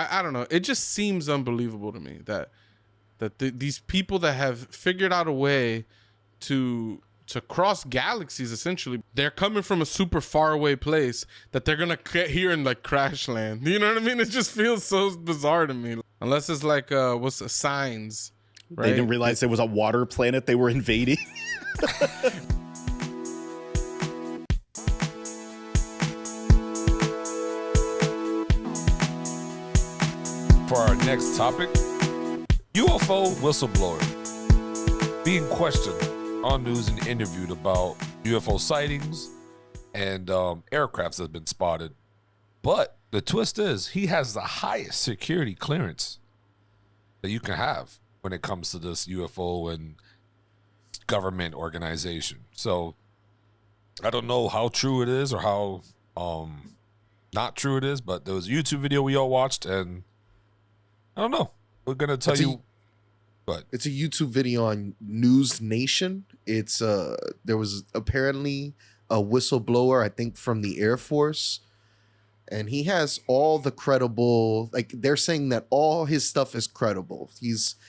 I don't know. It just seems unbelievable to me that these people that have figured out a way to cross galaxies, essentially, they're coming from a super far away place that they're gonna get here and like crash land. You know what I mean? It just feels so bizarre to me. Unless it's like what's the signs? Right? They didn't realize it was a water planet they were invading. For our next topic, UFO whistleblower being questioned on news and interviewed about UFO sightings and aircrafts that have been spotted. But the twist is he has the highest security clearance that you can have when it comes to this UFO and government organization. So I don't know how true it is or how not true it is, but there was a YouTube video we all watched, and I don't know. We're going to tell you. But it's a YouTube video on News Nation. It's there was apparently a whistleblower, I think from the Air Force, and he has all the credible, like they're saying that all his stuff is credible.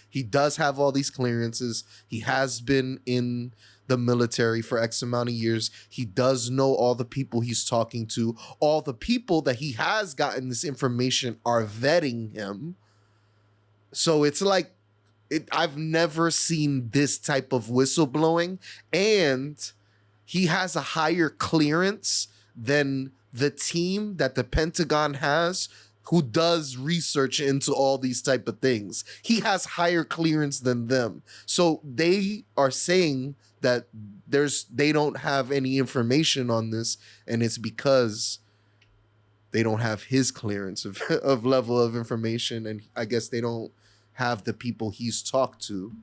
He does have all these clearances. He has been in the military for X amount of years. He does know all the people he's talking to. All the people that he has gotten this information are vetting him. So it's like, I've never seen this type of whistleblowing, and he has a higher clearance than the team that the Pentagon has who does research into all these type of things. He has higher clearance than them. So they are saying that they don't have any information on this, and it's because they don't have his clearance of level of information, and I guess they don't have the people he's talked to.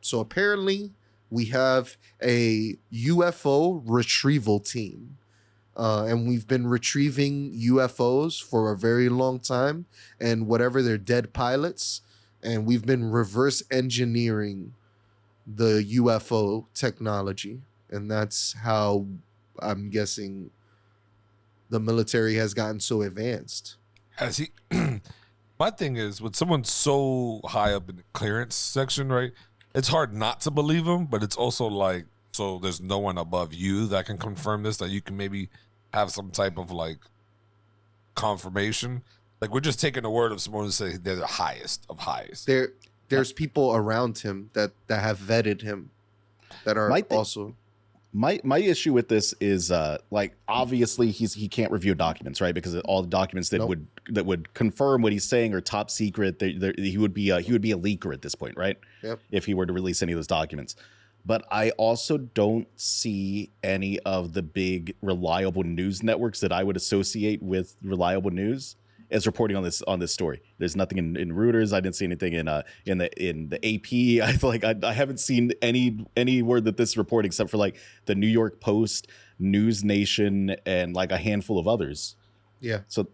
So apparently we have a UFO retrieval team, and we've been retrieving UFOs for a very long time, and whatever they're dead pilots, and we've been reverse engineering the UFO technology, and that's how I'm guessing the military has gotten so advanced. Has he? My thing is, with someone so high up in the clearance section, right, it's hard not to believe him, but it's also like, so there's no one above you that can confirm this, that you can maybe have some type of like confirmation. Like, we're just taking the word of someone who say they're the highest of highest. There's people around him that have vetted him that are also... My issue with this is like, obviously he can't review documents, right? Because all the documents that would confirm what he's saying are top secret. He would be a leaker at this point, right? Yep. If he were to release any of those documents. But I also don't see any of the big reliable news networks that I would associate with reliable news as reporting on this story. There's nothing in Reuters. I didn't see anything in the AP. I haven't seen any word that this report except for like the New York Post, News Nation, and like a handful of others. Yeah. So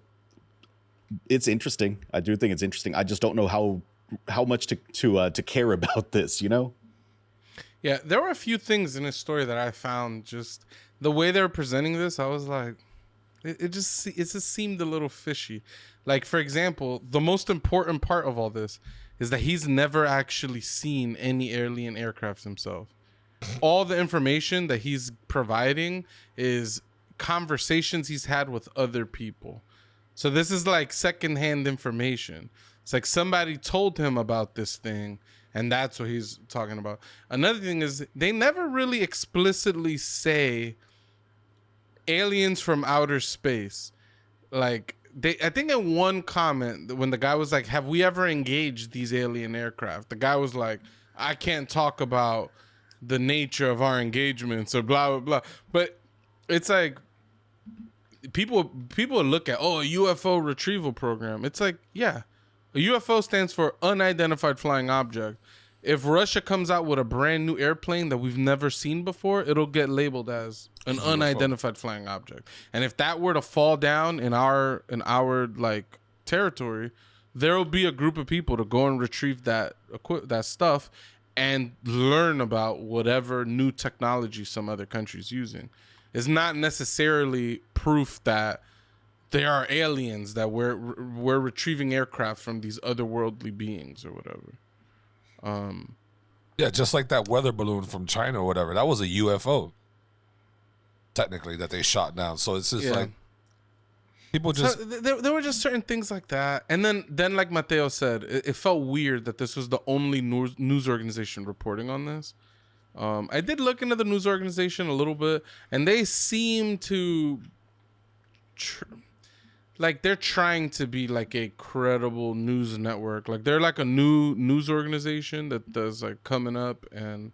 it's interesting. I do think it's interesting. I just don't know how much to care about this, you know? Yeah, there were a few things in this story that I found, just the way they were presenting this, I was like, it just seemed a little fishy. Like, for example, the most important part of all this is that he's never actually seen any alien aircraft himself. All the information that he's providing is conversations he's had with other people. So this is like secondhand information. It's like somebody told him about this thing, and that's what he's talking about. Another thing is they never really explicitly say aliens from outer space. Like, I think in one comment when the guy was like, have we ever engaged these alien aircraft, the guy was like, I can't talk about the nature of our engagements or blah blah blah. But it's like people look at, a UFO retrieval program. It's like, yeah, a UFO stands for unidentified flying object. If Russia comes out with a brand new airplane that we've never seen before, it'll get labeled as an unidentified flying object. And if that were to fall down in our like territory, there'll be a group of people to go and retrieve that stuff and learn about whatever new technology some other country's using. It's not necessarily proof that there are aliens that we're retrieving aircraft from these otherworldly beings or whatever. Yeah, just like that weather balloon from China or whatever. That was a UFO, technically, that they shot down. So it's just like people just. So there were just certain things like that, and then like Mateo said, it felt weird that this was the only news organization reporting on this. I did look into the news organization a little bit, and they seem to. Like they're trying to be like a credible news network. Like they're like a new news organization that does like Coming Up and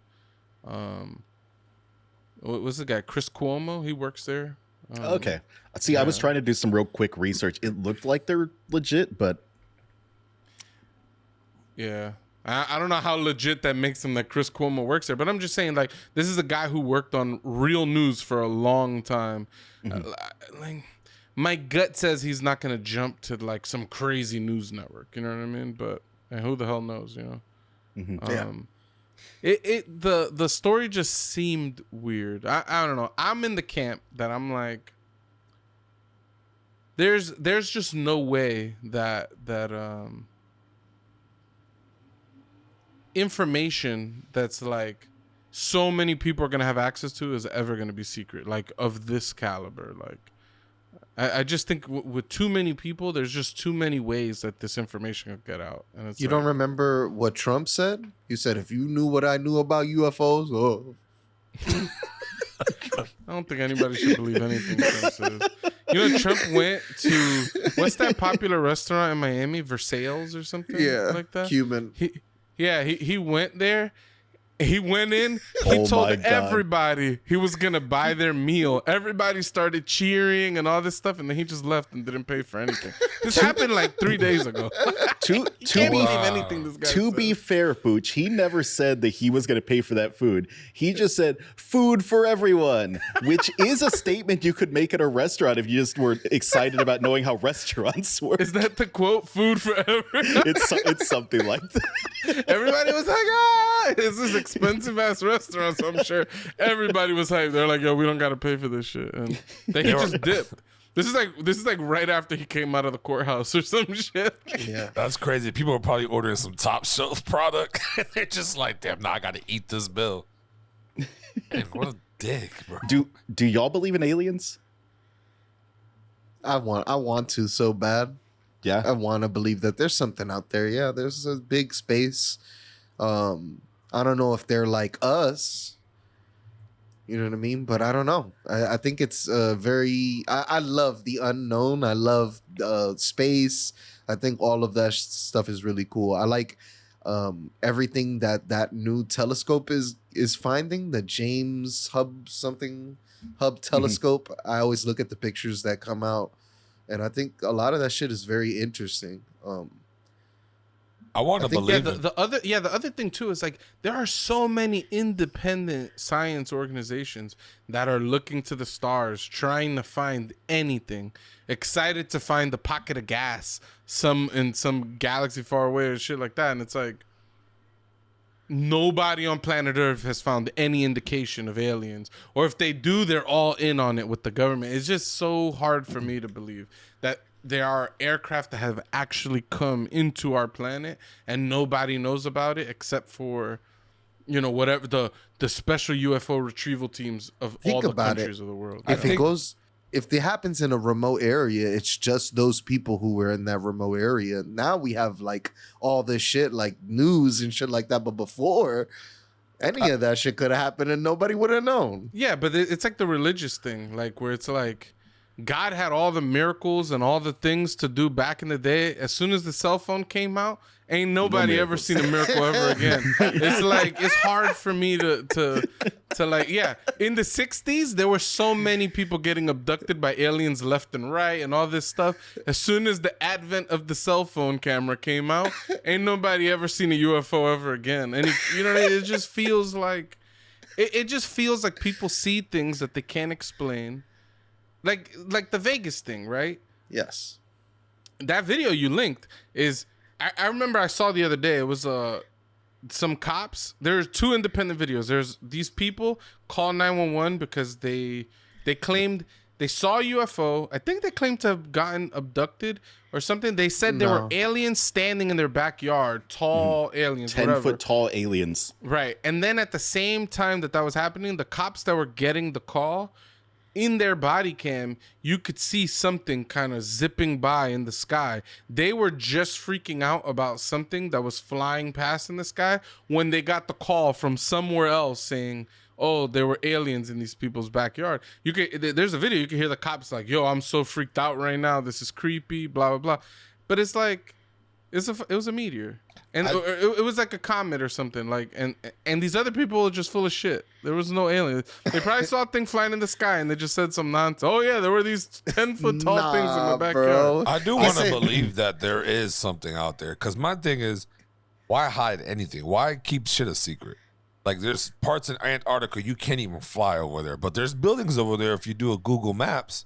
what was the guy? Chris Cuomo. He works there. Okay. See, I was trying to do some real quick research. It looked like they're legit, but yeah. I don't know how legit that makes him that Chris Cuomo works there, but I'm just saying like this is a guy who worked on real news for a long time. Like my gut says he's not going to jump to like some crazy news network. You know what I mean? But who the hell knows, you know? The story just seemed weird. I don't know. I'm in the camp that I'm like, there's just no way that information that's like so many people are going to have access to is ever going to be secret, like of this caliber. Like, I just think with too many people, there's just too many ways that this information could get out. And it's You don't remember what Trump said? He said, if you knew what I knew about UFOs, oh. I don't think anybody should believe anything Trump says. You know, Trump went to, what's that popular restaurant in Miami? Versailles or something like that? Cuban. He went there. He went in. He Oh my told God. everybody he was gonna buy their meal. Everybody started cheering and all this stuff, and then he just left and didn't pay for anything. This happened like 3 days ago. to Can't be believe anything this guy to said. be fair, Pooch, he never said that he was going to pay for that food. He just said food for everyone, which is a statement you could make at a restaurant if you just were excited about knowing how restaurants work. Is that the quote? Food forever. It's something like that. Everybody was like, ah, this is expensive ass restaurant. So I'm sure everybody was hyped. They're like, yo, we don't got to pay for this shit. And then he just dipped. This is like right after he came out of the courthouse or some shit. Yeah. That's crazy. People are probably ordering some top shelf product. They're just like, damn, now I got to eat this bill. Man, what a dick, bro. Do y'all believe in aliens? I want to so bad. Yeah. I want to believe that there's something out there. Yeah, there's a big space. I don't know if they're like us. You know what I mean? But I don't know. I think it's very... I love the unknown. I love space. I think all of that stuff is really cool. I like everything that new telescope is finding. The James Hub telescope. I always look at the pictures that come out. And I think a lot of that shit is very interesting. I want to believe it. The other thing too is like there are so many independent science organizations that are looking to the stars, trying to find anything, excited to find the pocket of gas in some galaxy far away or shit like that. And it's like nobody on planet Earth has found any indication of aliens, or if they do, they're all in on it with the government. It's just so hard for me to believe that there are aircraft that have actually come into our planet and nobody knows about it except for, you know, whatever the special UFO retrieval teams of all the countries of the world. If it happens in a remote area, it's just those people who were in that remote area. Now we have like all this shit like news and shit like that. But before, any of that shit could have happened and nobody would have known. Yeah, but it's like the religious thing, like where it's like God had all the miracles and all the things to do back in the day. As soon as the cell phone came out, ain't nobody ever seen a miracle ever again. It's like, it's hard for me to like, yeah. In the 60s, there were so many people getting abducted by aliens left and right and all this stuff. As soon as the advent of the cell phone camera came out, ain't nobody ever seen a UFO ever again. And you know what I mean? It just feels like, it just feels like people see things that they can't explain. Like the Vegas thing, right? Yes. That video you linked is, I remember I saw the other day, it was some cops. There's two independent videos. There's these people call 911 because they claimed They saw a UFO. I think they claimed to have gotten abducted or something. They said there were No. aliens standing in their backyard, tall aliens, 10-foot tall aliens. Right. And then at the same time that was happening, the cops that were getting the call, in their body cam, you could see something kind of zipping by in the sky. They were just freaking out about something that was flying past in the sky when they got the call from somewhere else saying, oh, there were aliens in these people's backyard. There's a video, you can hear the cops like, yo, I'm so freaked out right now. This is creepy, blah, blah, blah. But it's like, it was a meteor. And it was like a comet or something. Like, and these other people were just full of shit. There was no aliens. They probably saw a thing flying in the sky and they just said some nonsense. Oh yeah, there were these 10-foot tall things in my backyard. Bro. I do want to believe that there is something out there. Because my thing is, why hide anything? Why keep shit a secret? Like, there's parts in Antarctica you can't even fly over there. But there's buildings over there if you do a Google Maps.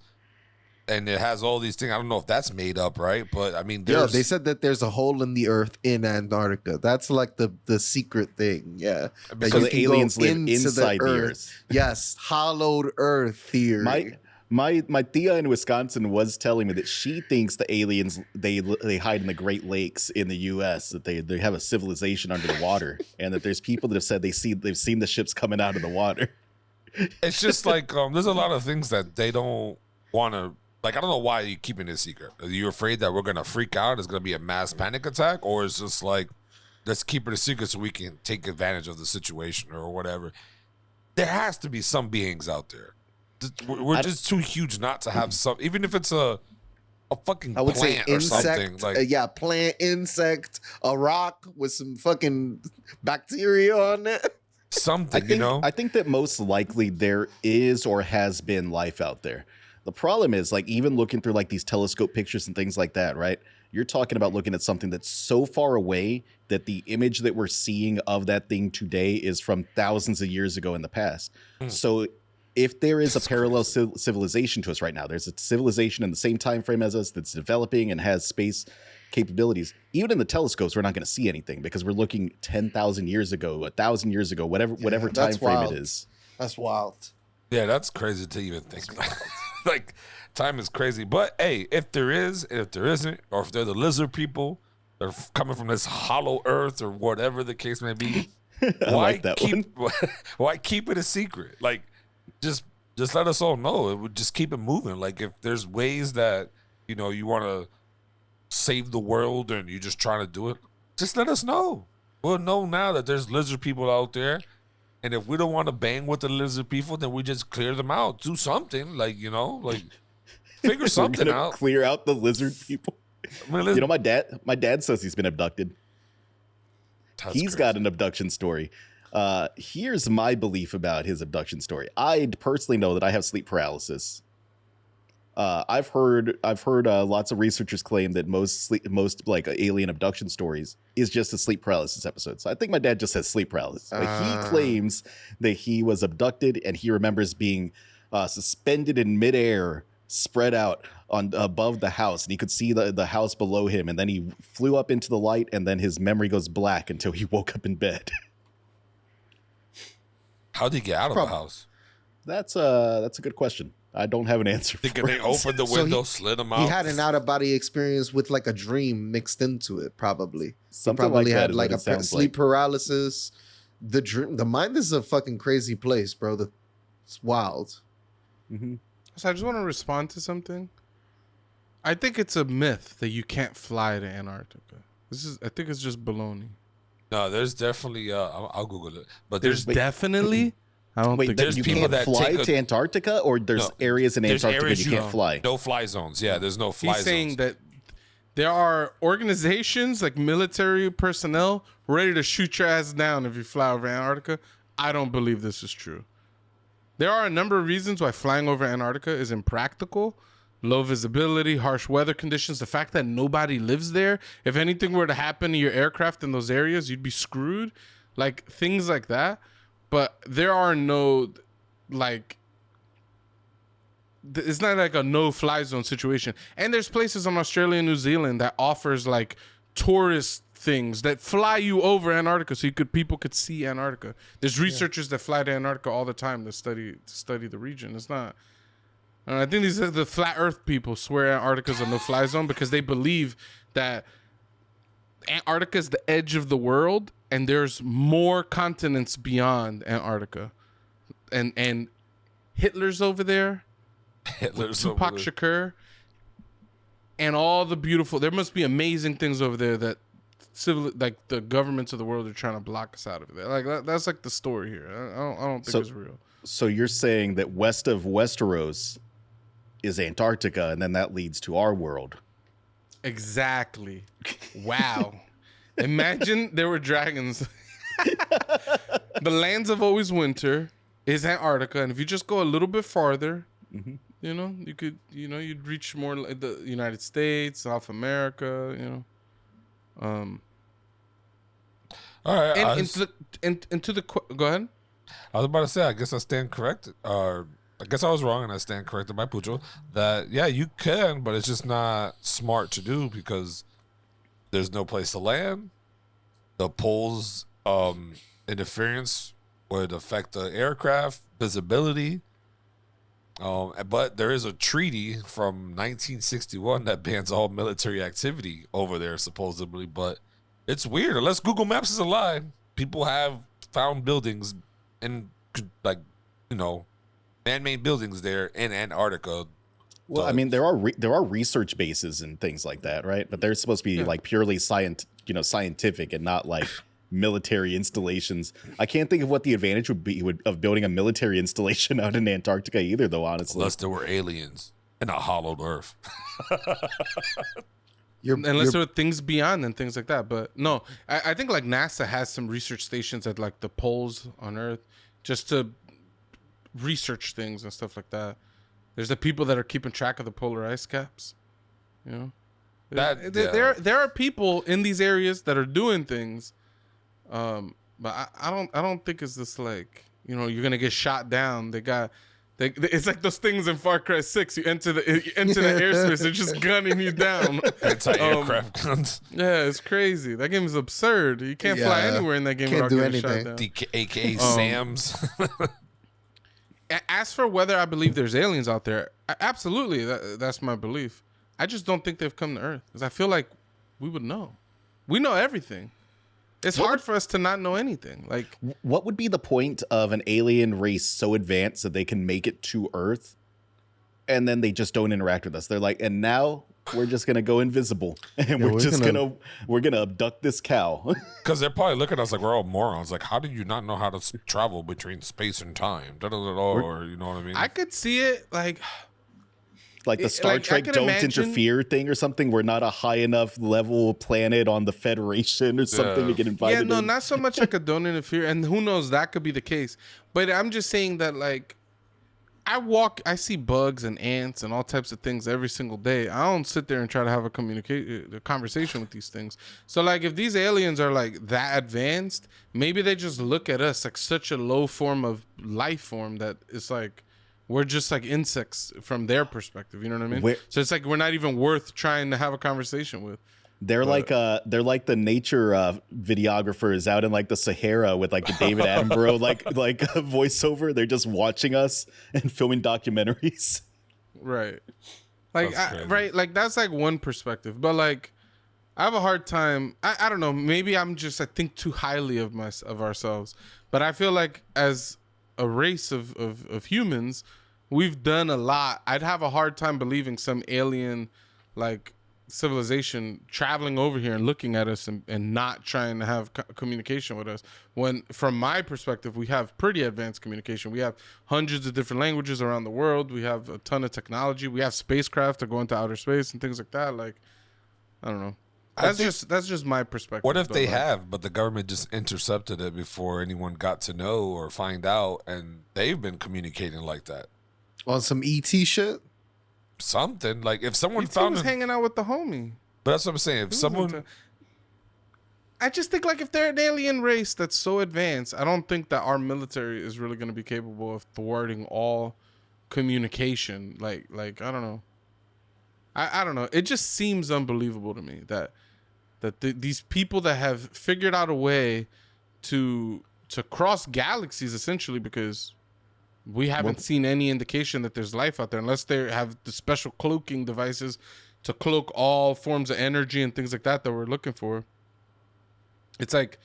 And it has all these things. I don't know if that's made up, right? But I mean, Yeah, they said that there's a hole in the earth in Antarctica. That's like the secret thing. Yeah, Because the aliens live inside the earth. Yes, hollowed earth theory. My tia in Wisconsin was telling me that she thinks the aliens they hide in the Great Lakes in the U.S. That they have a civilization under the water, and that there's people that have said they've seen the ships coming out of the water. It's just like there's a lot of things that they don't want to. Like, I don't know why you're keeping it secret. Are you afraid that we're going to freak out? It's going to be a mass panic attack? Or it's just like, let's keep it a secret so we can take advantage of the situation or whatever. There has to be some beings out there. We're just too huge not to have some, even if it's a fucking I would say plant or something. insect. Like, Yeah, plant, insect, a rock with some fucking bacteria on it. something, I think that most likely there is or has been life out there. The problem is, like, even looking through like these telescope pictures and things like that, right? You're talking about looking at something that's so far away that the image that we're seeing of that thing today is from thousands of years ago in the past. So if there is a parallel civilization to us right now, there's a civilization in the same time frame as us that's developing and has space capabilities. Even in the telescopes, we're not going to see anything because we're looking 10,000 years ago, 1,000 years ago, whatever time frame wild. it is. That's wild. yeah, that's crazy to even think. Like, time is crazy. But hey, if there is, and if there isn't, or if they're the lizard people, they're coming from this hollow earth or whatever the case may be, why keep it a secret? Like, just let us all know. It would just keep it moving. Like, if there's ways that you want to save the world and you're just trying to do it, just let us know. We'll know now that there's lizard people out there. And if we don't want to bang with the lizard people, then we just clear them out. Do something, like figure something out. Clear out the lizard people. I mean, My dad says he's been abducted. He's got an abduction story. Here's my belief about his abduction story. I personally know that I have sleep paralysis. I've heard lots of researchers claim that most like alien abduction stories is just a sleep paralysis episode. So I think my dad just has sleep paralysis. But he claims that he was abducted and he remembers being suspended in midair, spread out above the house, and he could see the house below him. And then he flew up into the light, and then his memory goes black until he woke up in bed. How'd he get out of the house? That's a good question. I don't have an answer. Thinking they opened the window, slid him out. He had an out of body experience with like a dream mixed into it. Probably Something probably like that had is like what a it sounds sleep like. paralysis. The mind is a fucking crazy place, bro. It's wild. Mm-hmm. So I just want to respond to something. I think it's a myth that you can't fly to Antarctica. I think it's just baloney. No, there's definitely. I'll Google it. But There's definitely. I don't Wait, think there's you people can't that fly take to Antarctica, or there's areas in there's Antarctica areas you can't fly? No fly zones. Yeah, there's no fly he's zones. saying that there are organizations like military personnel ready to shoot your ass down if you fly over Antarctica. I don't believe this is true. There are a number of reasons why flying over Antarctica is impractical. Low visibility, harsh weather conditions, the fact that nobody lives there. If anything were to happen to your aircraft in those areas, you'd be screwed. Like, things like that. But there are no, like, it's not like a no-fly zone situation. And there's places in Australia and New Zealand that offers, like, tourist things that fly you over Antarctica so people could see Antarctica. There's researchers that fly to Antarctica all the time to study the region. It's not And I think these are the flat Earth people swear Antarctica's a no-fly zone because they believe that Antarctica is the edge of the world, and there's more continents beyond Antarctica, and Hitler's over there, Hitler's over Tupac there. Shakur, and all the beautiful. There must be amazing things over there that like the governments of the world are trying to block us out of there. Like that's like the story here. I don't think it's real. So you're saying that west of Westeros is Antarctica, and then that leads to our world. Exactly. Wow. Imagine there were dragons. The lands of always winter is Antarctica, and if you just go a little bit farther, you know, you could, you know, you'd reach more like the United States, South America, you know. All right. Go ahead. I was about to say, I guess I stand corrected. I guess I was wrong, and I stand corrected by Pucho that yeah, you can, but it's just not smart to do because there's no place to land. The poles interference would affect the aircraft visibility. But there is a treaty from 1961 that bans all military activity over there, supposedly. But it's weird. Unless Google Maps is a lie, people have found buildings in, like, you know, man-made buildings there in Antarctica. Well, I mean, there are research bases and things like that, right? But they're supposed to be like purely scientific and not like military installations. I can't think of what the advantage would be of building a military installation out in Antarctica either, though, honestly. Unless there were aliens in a hollowed Earth. Unless there were things beyond and things like that. But no, I think like NASA has some research stations at like the poles on Earth just to research things and stuff like that. There's the people that are keeping track of the polar ice caps. You know, there are people in these areas that are doing things. But I don't think it's this like, you know, you're gonna get shot down. It's like those things in Far Cry 6. You enter the airspace, they're just gunning you down. Anti-aircraft guns. Yeah, it's crazy. That game is absurd. You can't fly anywhere in that game without getting shot down. AKA Sam's. As for whether I believe there's aliens out there, absolutely, that's my belief. I just don't think they've come to Earth because I feel like we would know. We know everything. It's hard for us to not know anything. Like, what would be the point of an alien race so advanced that they can make it to Earth, and then they just don't interact with us? They're like, and now we're just gonna go invisible, and we're gonna abduct this cow. Because they're probably looking at us like we're all morons. Like, how do you not know how to travel between space and time? Or you know what I mean? I could see it like the Star Trek don't interfere thing or something. We're not a high enough level planet on the Federation or something to get invited. Yeah, no, in. not so much like a don't interfere, and who knows, that could be the case. But I'm just saying that like I see bugs and ants and all types of things every single day. I don't sit there and try to have a conversation with these things. So like if these aliens are like that advanced, maybe they just look at us like such a low form of life form that it's like we're just like insects from their perspective. You know what I mean? So it's like we're not even worth trying to have a conversation with. They're like the nature videographers out in like the Sahara with like the David Attenborough like a voiceover. They're just watching us and filming documentaries. Right. Like right. Like that's like one perspective, but like I have a hard time. I don't know. Maybe I think too highly of ourselves, but I feel like as a race of humans, we've done a lot. I'd have a hard time believing some alien like civilization traveling over here and looking at us and not trying to have communication with us, when from my perspective we have pretty advanced communication. We have hundreds of different languages around the world. We have a ton of technology. We have spacecraft to go into outer space and things like that. Like, I don't know. That's just my perspective. What if they have, but the government just intercepted it before anyone got to know or find out, and they've been communicating like that on some ET shit? Something like if someone found him hanging out with the homie. But that's what I'm saying. If someone, I just think like if they're an alien race that's so advanced, I don't think that our military is really going to be capable of thwarting all communication. Like I don't know. I don't know. It just seems unbelievable to me that these people that have figured out a way to cross galaxies essentially, because We haven't seen any indication that there's life out there unless they have the special cloaking devices to cloak all forms of energy and things like that we're looking for. It's like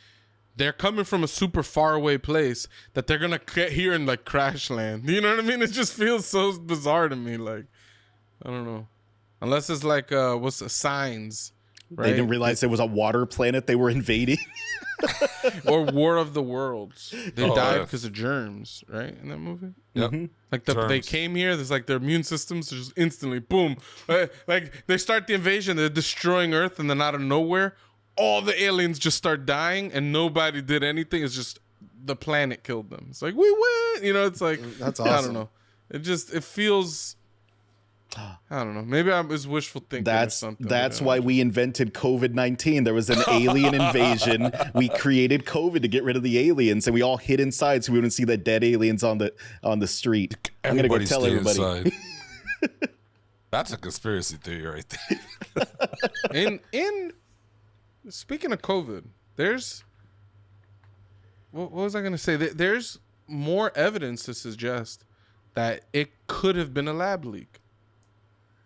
they're coming from a super far away place that they're gonna get here and like crash land. You know what I mean? It just feels so bizarre to me. Like, I don't know. Unless it's like what's the signs? Right? They didn't realize it was a water planet they were invading. Or War of the Worlds. They Oh, died yeah. because of germs, right? In that movie. Yep. Like they Germs. came here, there's like their immune systems just instantly boom. Like they start the invasion, they're destroying Earth, and then out of nowhere, all the aliens just start dying, and nobody did anything. It's just the planet killed them. It's like we win, you know. It's like That's I don't awesome. know. It feels. I don't know. Maybe I was wishful thinking. Or something. That's you know? why we invented COVID-19. There was an alien invasion. We created COVID to get rid of the aliens, and we all hid inside so we wouldn't see the dead aliens on the street. I'm gonna go Everybody tell stay everybody. inside. That's a conspiracy theory right there. In speaking of COVID, there's what was I gonna say? There's more evidence to suggest that it could have been a lab leak.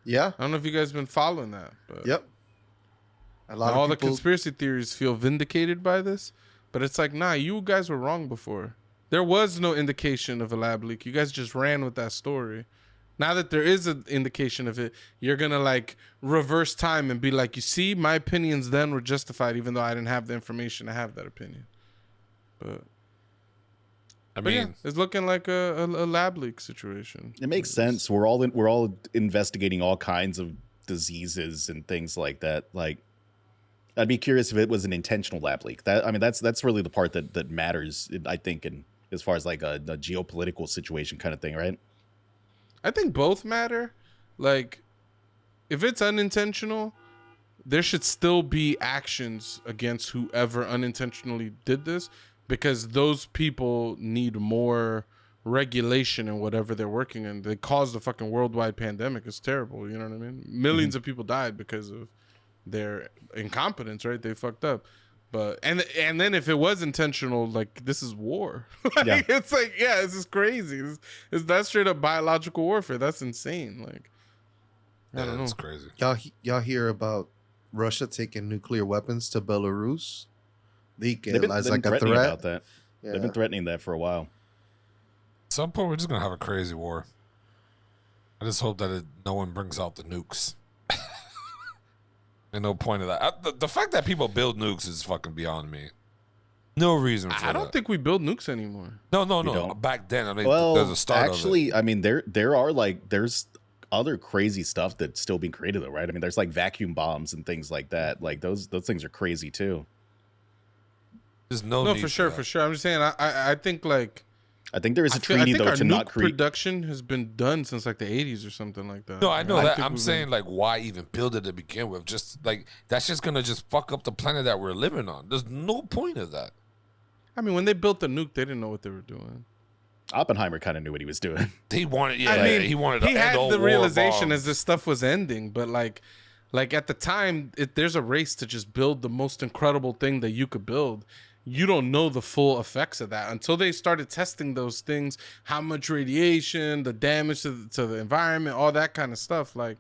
Yeah. I don't know if you guys have been following that, but Yep. A lot all of the people. conspiracy theories feel vindicated by this, but it's like, nah, you guys were wrong before. There was no indication of a lab leak. You guys just ran with that story. Now that there is an indication of it, you're gonna like reverse time and be like, you see, my opinions then were justified, even though I didn't have the information to have that opinion. But I But yeah, mean, it's looking like a lab leak situation. It makes sense. We're all investigating all kinds of diseases and things like that. Like, I'd be curious if it was an intentional lab leak. That's really the part that matters. I think, in as far as like a geopolitical situation kind of thing, right? I think both matter. Like, if it's unintentional, there should still be actions against whoever unintentionally did this, because those people need more regulation in whatever they're working in. They caused a fucking worldwide pandemic. It's terrible. You know what I mean? Millions of people died because of their incompetence, right? They fucked up. But and then if it was intentional, like, this is war. Like, Yeah. It's like, yeah, this is crazy. That's straight up biological warfare. That's insane. Like, I don't know. it's crazy. Y'all hear about Russia taking nuclear weapons to Belarus? They've been As they've like been a threatening threat. about that. Yeah. They've been threatening that for a while. At some point, we're just gonna have a crazy war. I just hope that no one brings out the nukes. And no point of that. The fact that people build nukes is fucking beyond me. No reason for I don't that. think we build nukes anymore. No. don't? Back then, I mean, Well, there's a start actually, I mean, there's other crazy stuff that's still being created though, right? I mean, there's like vacuum bombs and things like that. Like those things are crazy too. of it. There's no No, need for sure, that. for sure. I'm just saying, I think like I think there is a I treaty think though our to nuke not create. production has been done since like the 80s or something like that. No, I know that. think I'm we've saying, been- like, why even build it to begin with? Just like that's just gonna just fuck up the planet that we're living on. There's no point of that. I mean, when they built the nuke, they didn't know what they were doing. Oppenheimer kind of knew what he was doing. He wanted, yeah, I mean, he wanted to he end had all the war realization bombs. as this stuff was ending, but like at the time, there's a race to just build the most incredible thing that you could build. You don't know the full effects of that until they started testing those things, how much radiation, the damage to the environment, all that kind of stuff. Like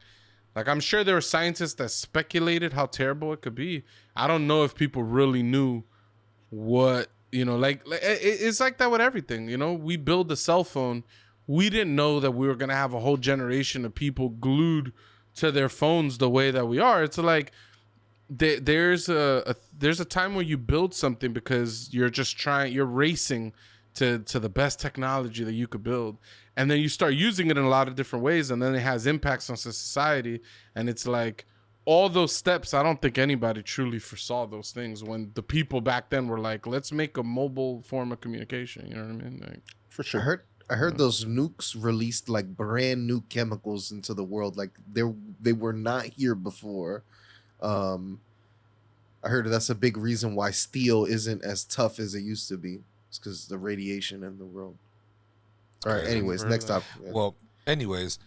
I'm sure there were scientists that speculated how terrible it could be. I don't know if people really knew what, you know, like it's like that with everything. You know, we build a cell phone. We didn't know that we were going to have a whole generation of people glued to their phones the way that we are. It's like, there's a time where you build something because you're racing to the best technology that you could build, and then you start using it in a lot of different ways, and then it has impacts on society. And it's like all those steps, I don't think anybody truly foresaw those things when the people back then were like, let's make a mobile form of communication. You know what I mean? Like, For I sure. heard those nukes released like brand new chemicals into the world. Like they were not here before. I heard that's a big reason why steel isn't as tough as it used to be. It's because the radiation in the world. All right. Crazy. Anyways, Never next heard up. of Well, anyways,